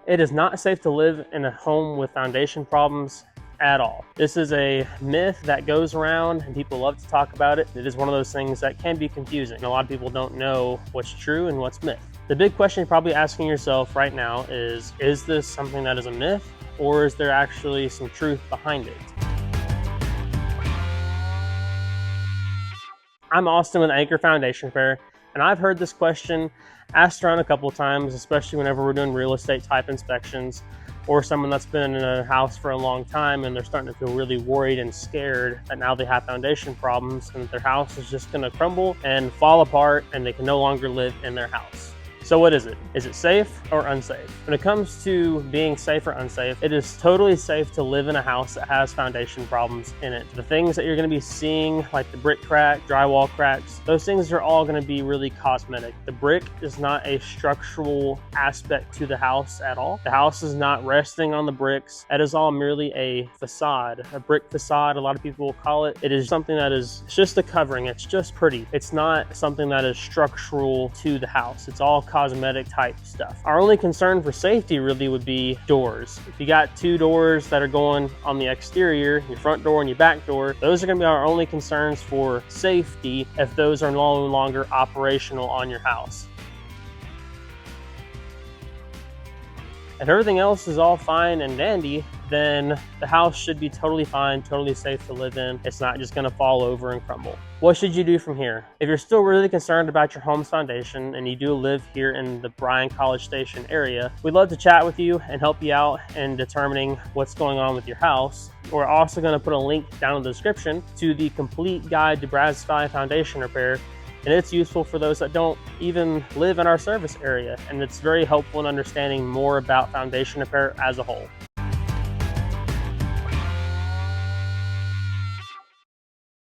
It is not safe to live in a home with foundation problems at all. This is a myth that goes around and people love to talk about it. It is one of those things that can be confusing. A lot of people don't know what's true and what's myth. The big question you're probably asking yourself right now is this something that is a myth, or is there actually some truth behind it? I'm Austin with Anchor Foundation Repair, and I've heard this question asked around a couple of times, especially whenever we're doing real estate type inspections, or someone that's been in a house for a long time and they're starting to feel really worried and scared that now they have foundation problems and that their house is just going to crumble and fall apart and they can no longer live in their house. So what is it? Is it safe or unsafe? When it comes to being safe or unsafe, it is totally safe to live in a house that has foundation problems in it. The things that you're going to be seeing, like the brick crack, drywall cracks, those things are all going to be really cosmetic. The brick is not a structural aspect to the house at all. The house is not resting on the bricks. That is all merely a facade, a brick facade, a lot of people will call it. It is something that is just a covering. It's just pretty. It's not something that is structural to the house. It's all cosmetic type stuff. Our only concern for safety really would be doors. If you got two doors that are going on the exterior, your front door and your back door, those are going to be our only concerns for safety if those are no longer operational on your house. If everything else is all fine and dandy, then the house should be totally fine, totally safe to live in. It's not just gonna fall over and crumble. What should you do from here? If you're still really concerned about your home's foundation and you do live here in the Bryan College Station area, we'd love to chat with you and help you out in determining what's going on with your house. We're also gonna put a link down in the description to the complete guide to Brad's foundation repair. And it's useful for those that don't even live in our service area. And it's very helpful in understanding more about foundation repair as a whole.